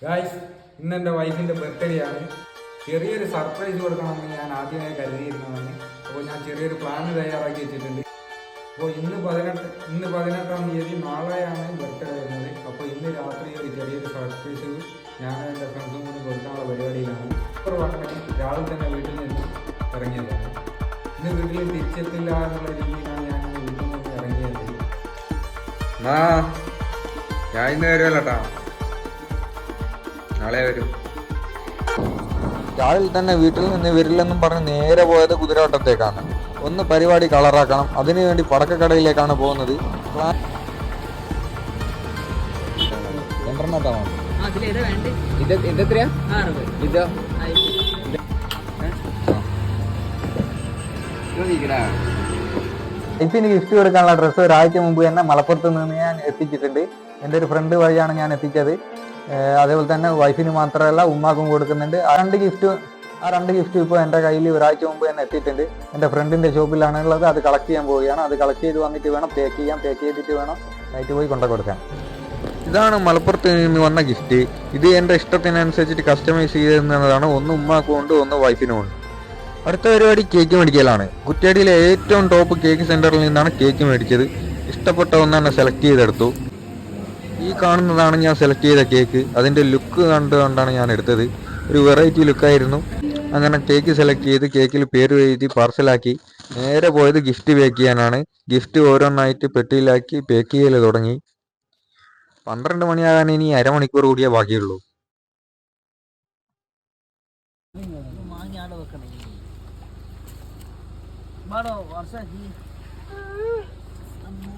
Guys, ഇന്ന് എൻ്റെ വൈഫിൻ്റെ ബർത്ത്ഡേ ആണ്. ചെറിയൊരു സർപ്രൈസ് കൊടുക്കണമെന്ന് ഞാൻ ആദ്യമേ കരുതിയിരുന്നതാണ്. അപ്പോൾ ഞാൻ ചെറിയൊരു പ്ലാൻ തയ്യാറാക്കി വെച്ചിട്ടുണ്ട്. അപ്പോൾ ഇന്ന് 18-ാം തീയതി നാളെയാണ് ബർത്ത്ഡേ വരുന്നത്. അപ്പോൾ ഇന്ന് രാത്രി ഒരു ചെറിയൊരു സർപ്രൈസ് ഞാൻ എൻ്റെ ഫ്രണ്ട്സും കൂടി കൊടുക്കാനുള്ള പരിപാടിയിലാണ്. ഇപ്പോൾ രാവിലെ തന്നെ വീട്ടിൽ നിന്ന് ഇറങ്ങിയതാണ്. ഇന്ന് വീട്ടിൽ തിരിച്ചെത്തില്ല എന്നുള്ള രീതിയിലാണ് ഞാൻ വീട്ടിൽ നിന്ന് ഇറങ്ങിയത്. ഞാൻ ഇന്ന് വരുമല്ലോട്ടാ, നാളെ വരും. രാവിലെ തന്നെ വീട്ടിൽ നിന്ന് വരില്ലെന്നും പറഞ്ഞ് നേരെ പോയത് കുതിരവട്ടത്തേക്കാണ്. ഒന്ന് പരിപാടി കളറാക്കണം, അതിനുവേണ്ടി പടക്കക്കടയിലേക്കാണ് പോകുന്നത്. വൈഫിന് ഗിഫ്റ്റ് കൊടുക്കാനുള്ള ഡ്രസ്സ് ഒരാഴ്ച മുമ്പ് തന്നെ മലപ്പുറത്ത് നിന്ന് ഞാൻ എത്തിച്ചിട്ടുണ്ട്. എൻ്റെ ഒരു ഫ്രണ്ട് വഴിയാണ് ഞാൻ എത്തിച്ചത്. അതേപോലെ തന്നെ വൈഫിന് മാത്രമല്ല ഉമ്മാക്കും കൊടുക്കുന്നുണ്ട്. ആ രണ്ട് ഗിഫ്റ്റ് ഇപ്പോൾ എൻ്റെ കയ്യിൽ ഒരാഴ്ച മുമ്പ് തന്നെ എത്തിയിട്ടുണ്ട്. എൻ്റെ ഫ്രണ്ടിൻ്റെ ഷോപ്പിലാണ് ഉള്ളത്. അത് കളക്ട് ചെയ്യാൻ പോവുകയാണ്. അത് കളക്ട് ചെയ്ത് വന്നിട്ട് വേണം പാക്ക് ചെയ്തിട്ട് വേണം നൈറ്റ് പോയി കൊണ്ടു കൊടുക്കാൻ. ഇതാണ് മലപ്പുറത്ത് നിന്ന് വന്ന ഗിഫ്റ്റ്. ഇത് എൻ്റെ ഇഷ്ടത്തിനനുസരിച്ചിട്ട് കസ്റ്റമൈസ് ചെയ്തിരുന്നതാണ്. ഒന്ന് ഉമ്മാക്കും ഉണ്ട്, ഒന്ന് വൈഫിനും ഉണ്ട്. അടുത്ത പരിപാടി കേക്ക് മേടിക്കലാണ്. കുറ്റ്യാടിയിലെ ഏറ്റവും ടോപ്പ് കേക്ക് സെൻറ്ററിൽ നിന്നാണ് കേക്ക് മേടിച്ചത്. ഇഷ്ടപ്പെട്ട ഒന്നെന്നെ സെലക്ട് ചെയ്തെടുത്തു. ഈ കാണുന്നതാണ് ഞാൻ സെലക്ട് ചെയ്ത കേക്ക്. അതിൻ്റെ ലുക്ക് കണ്ടുകൊണ്ടാണ് ഞാൻ എടുത്തത്. ഒരു വെറൈറ്റി ലുക്കായിരുന്നു. അങ്ങനെ കേക്ക് സെലക്ട് ചെയ്ത് കേക്കിൽ പേര് എഴുതി പാർസലാക്കി നേരെ പോയത് ഗിഫ്റ്റ് പാക്ക് ചെയ്യാനാണ്. ഗിഫ്റ്റ് ഓരോന്നായിട്ട് പെട്ടിയിലാക്കി പാക്ക് ചെയ്യൽ തുടങ്ങി. 12 മണിയാകാൻ ഇനി അരമണിക്കൂർ കൂടിയേ ബാക്കിയുള്ളൂ.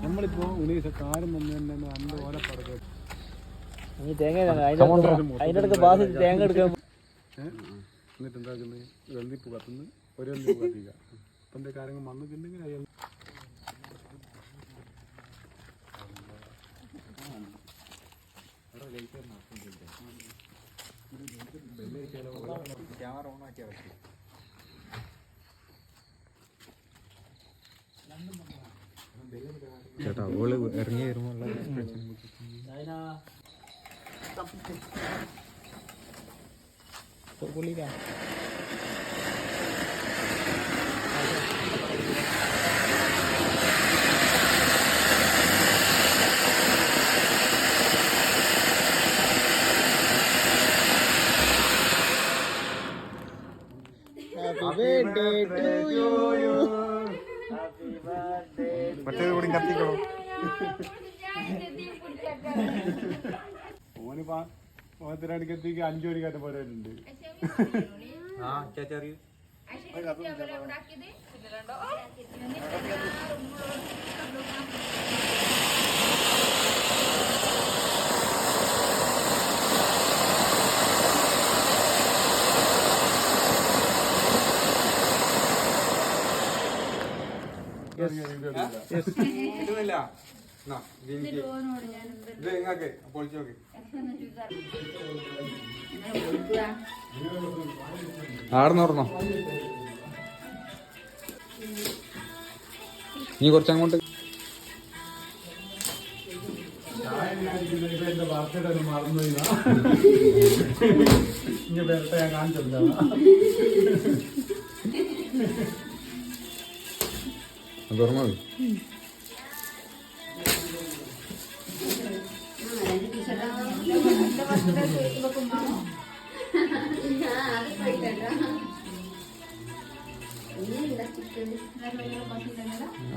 നമ്മളിപ്പോ കാര്യം അന്ന് ഓല പടക്കം തേങ്ങ എടുക്കാൻ എന്നിട്ട് എന്താക്കുന്നത് വെള്ളിപ്പ് കത്തുന്നു ഒരു വെള്ളിപ്പ് കത്തിക്കുക. അപ്പം എന്താ കാര്യങ്ങൾ വന്നിട്ടുണ്ടെങ്കിൽ അയാൾ ക്യാമറ ഓണാക്കി ഇറക്കി. ചേട്ടാ ഓള് ഇറങ്ങി വരുമ്പോൾ മറ്റേത് കൂടി കത്തിക്കണോ? ഓനത്തിനടുക്കത്തേക്ക് 5 മണിക്കാറ്റ് പോരായിട്ടുണ്ട്. പൊളിച്ചു നോക്കി. ആടുന്നോർന്നോ നീ കുറച്ചങ്ങോട്ട്. എന്റെ വാർത്തയുടെ മറന്നു ഇനി വേറെ ഞാൻ കാണിച്ചില്ല. തുറന്നോ?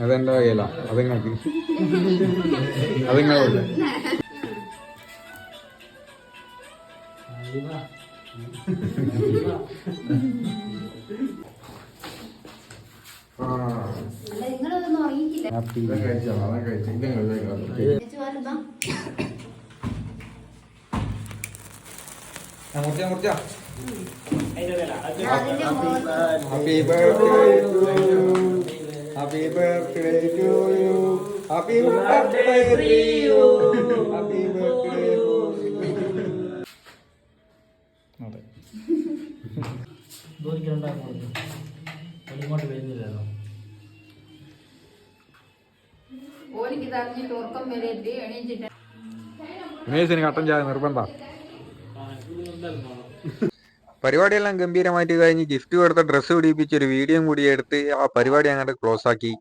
അതെന്റെ കയ്യില. അതിങ്ങൾക്ക് അതിങ്ങളല്ല. മുറിച്ച happy birthday to you, happy birthday to you, happy birthday to you, happy birthday to you. അതെ ഇങ്ങോട്ട് വരുന്നില്ലല്ലോ. ഉമേഷിന് കട്ടൻ ചായ നിർബന്ധം. പരിപാടിയെല്ലാം ഗംഭീരമായിട്ട് കഴിഞ്ഞ് ഗിഫ്റ്റ് കൊടുത്ത ഡ്രസ്സ് പിടിപ്പിച്ച് ഒരു വീഡിയോയും കൂടി എടുത്ത് ആ പരിപാടി അങ്ങോട്ട് ക്ലോസ് ആക്കി.